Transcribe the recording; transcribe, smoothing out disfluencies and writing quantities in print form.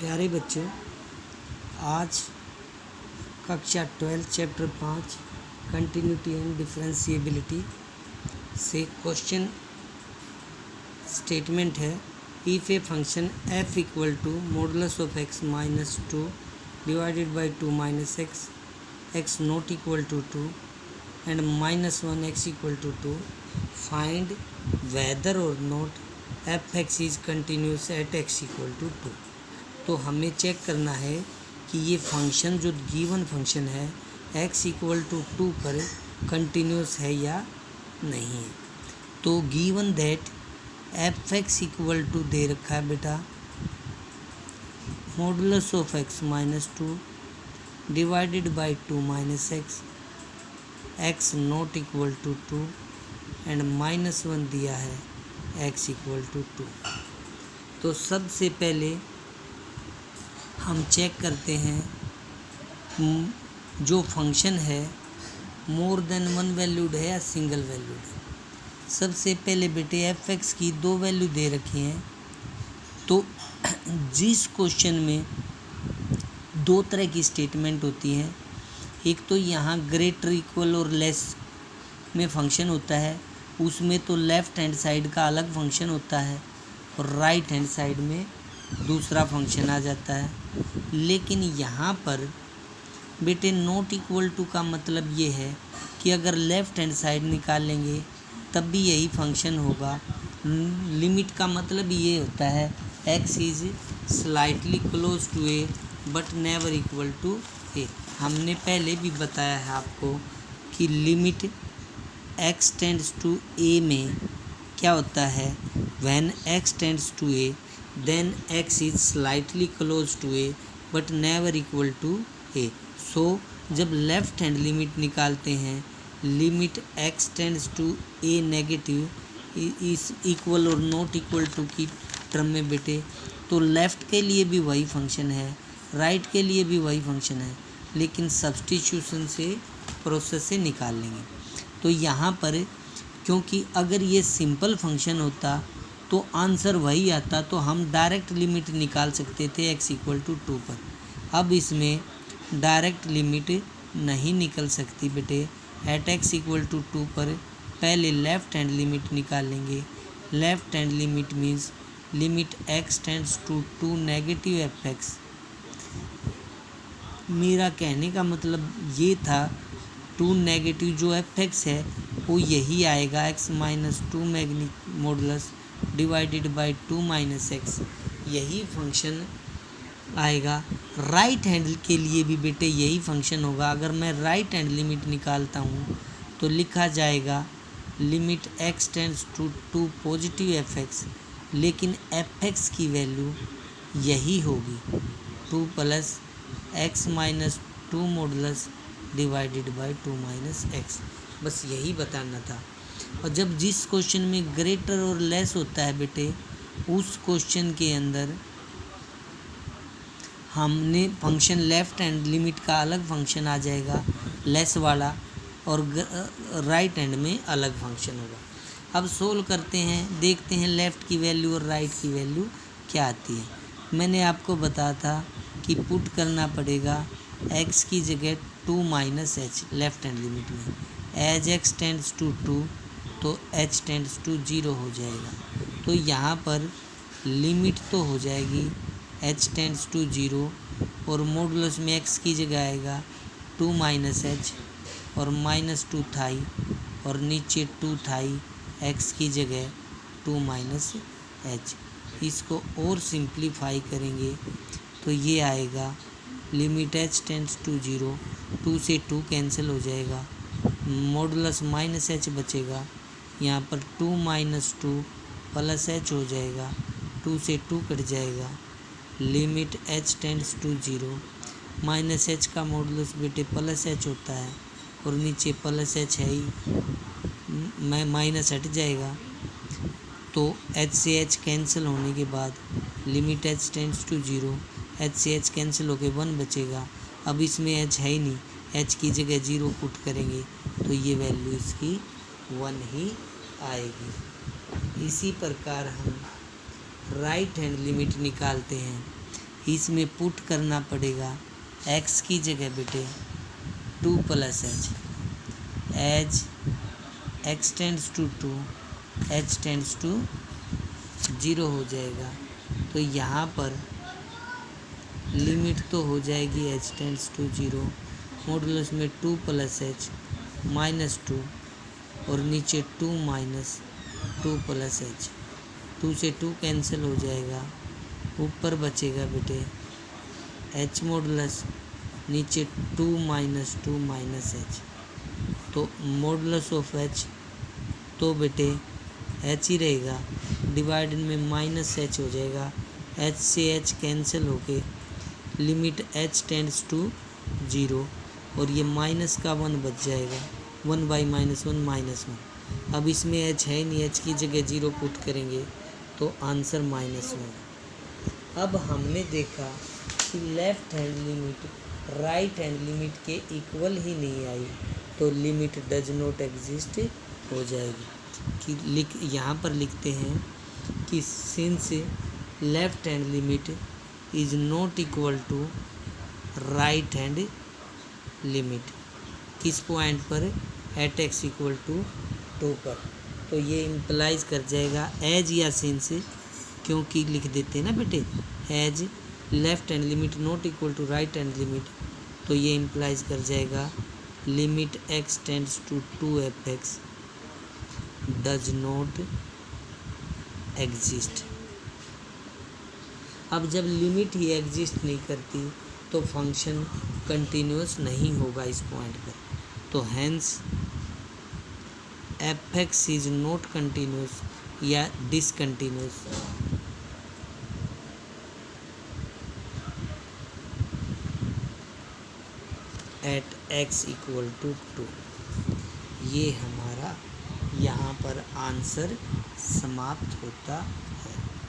प्यारे बच्चों, आज कक्षा 12 चैप्टर 5 कंटिन्यूटी एंड डिफरेंशिएबिलिटी से क्वेश्चन स्टेटमेंट है। If a function f equal to modulus of x minus 2 divided by 2 minus x not equal to 2 and minus 1 x equal to 2, find whether or not F X is continuous at x equal to 2। तो हमें check करना है कि ये function जो given function है x equal to 2 पर continuous है या नहीं है। तो given that F X equal to दे रखा है बेटा modulus of x minus 2 divided by 2 minus x not equal to 2 and minus 1 दिया है x इक्वल टू 2। तो सबसे पहले हम चेक करते हैं जो फंक्शन है मोर देन वन वैल्यूड है या सिंगल वैल्यूड है। सबसे पहले बेटे एफ एक्स की दो वैल्यू दे रखी हैं। तो जिस क्वेश्चन में दो तरह की स्टेटमेंट होती हैं, एक तो यहाँ ग्रेटर इक्वल और लेस में फंक्शन होता है, उसमें तो लेफ़्ट हैंड साइड का अलग फंक्शन होता है और राइट हैंड साइड में दूसरा फंक्शन आ जाता है। लेकिन यहाँ पर बेटे नॉट इक्वल टू का मतलब ये है कि अगर लेफ़्ट हैंड साइड निकालेंगे तब भी यही फंक्शन होगा। लिमिट का मतलब ये होता है x is slightly close to a but never equal to a। हमने पहले भी बताया है आपको कि limit x tends to a में क्या होता है, when x tends to a then x is slightly close to a but never equal to a। So जब लेफ्ट हैंड लिमिट निकालते हैं, limit x tends to a negative is equal और not equal to की term में बेटे, तो left के लिए भी वही फंक्शन है, राइट के लिए भी वही फंक्शन है, लेकिन सब्स्टिट्यूशन से प्रोसेस से निकाल लेंगे। तो यहाँ पर क्योंकि अगर ये सिंपल फंक्शन होता तो आंसर वही आता, तो हम डायरेक्ट लिमिट निकाल सकते थे x इक्वल टू 2 पर। अब इसमें डायरेक्ट लिमिट नहीं निकल सकती बेटे। एट x इक्वल टू 2 पर पहले लेफ़्ट हैंड लिमिट निकालेंगे। Left hand limit means limit x tends to 2 negative f x. मेरा कहने का मतलब ये था 2 नेगेटिव जो एफ एक्स है वो यही आएगा x minus 2 modulus divided by 2 minus x, यही फंक्शन आएगा। राइट हैंड के लिए भी बेटे यही फंक्शन होगा। अगर मैं राइट हैंड लिमिट निकालता हूँ तो लिखा जाएगा limit x tends to 2 positive f x, लेकिन एफ एक्स की वैल्यू यही होगी 2 plus x minus 2 modulus divided by 2 minus x। बस यही बताना था। और जब जिस क्वेश्चन में ग्रेटर और लेस होता है बेटे, उस क्वेश्चन के अंदर हमने फंक्शन लेफ़्ट हैंड लिमिट का अलग फंक्शन आ जाएगा लेस वाला, और राइट हैंड में अलग फंक्शन होगा। अब सोल्व करते हैं, देखते हैं लेफ़्ट की वैल्यू और राइट की वैल्यू क्या आती है। मैंने आपको बताया था कि पुट करना पड़ेगा x की जगह 2 minus H left hand limit में। एज x टेंड्स टू 2 तो h टेंड्स टू 0 हो जाएगा। तो यहाँ पर लिमिट तो हो जाएगी h टेंड्स टू 0 और मॉडुलस में x की जगह आएगा 2 माइनस एच और माइनस 2 थाई और नीचे 2 थाई, x की जगह 2 माइनस एच। इसको और सिंप्लीफाई करेंगे तो ये आएगा लिमिट h टेंड्स टू 0, 2 से 2 कैंसिल हो जाएगा, मॉडुलस माइनस h बचेगा, यहाँ पर 2 माइनस 2 प्लस h हो जाएगा, 2 से 2 कट जाएगा, limit h tends to 0, minus h का मॉडुलस बेटे प्लस h होता है और नीचे प्लस h है ही, माइनस हट जाएगा। तो h से h कैंसिल होने के बाद limit h tends to 0, h से h कैंसिल होकर 1 बचेगा। अब इसमें h है ही नहीं, h की जगह 0 पुट करेंगे तो ये वैल्यू इसकी 1 ही आएगी। इसी प्रकार हम राइट हैंड लिमिट निकालते हैं। इसमें पुट करना पड़ेगा x की जगह बेटे 2 + h। As x tends to 2 h tends to 0 हो जाएगा। तो यहाँ पर लिमिट तो हो जाएगी h टेंड्स टू 0, मॉडुलस में 2 + h -2 और नीचे 2 - 2 + h। 2 से 2 कैंसिल हो जाएगा, ऊपर बचेगा बेटे h मॉडुलस, नीचे 2 - 2 - h। तो मॉडुलस ऑफ h तो बेटे h ही रहेगा, डिवाइड में -h हो जाएगा, h से h कैंसिल होके लिमिट h टेंड्स टू 0 और ये माइनस का 1 बच जाएगा, 1/-1 -1। अब इसमें h है नहीं, h की जगह 0 पुट करेंगे तो आंसर -1। अब हमने देखा कि left hand limit right hand limit के इक्वल ही नहीं आई, तो लिमिट डज नॉट एग्जिस्ट हो जाएगी। कि यहाँ पर लिखते हैं कि since left hand limit is not equal to right hand limit, किस पॉइंट पर, एट x = 2 पर। तो ये इम्प्लाइज कर जाएगा एज या सिंस, क्योंकि लिख देते हैं ना बेटे as left hand limit not equal to right hand limit, तो ये इम्प्लाइज कर जाएगा limit x tends to 2f(x) does not exist. अब जब लिमिट ही एग्जिस्ट नहीं करती तो फंक्शन कंटिन्यूस नहीं होगा इस पॉइंट पर, तो hence f(x) is not continuous या डिसकंटिन्यूस। At x = 2। ये हमारा यहाँ पर आंसर समाप्त होता है।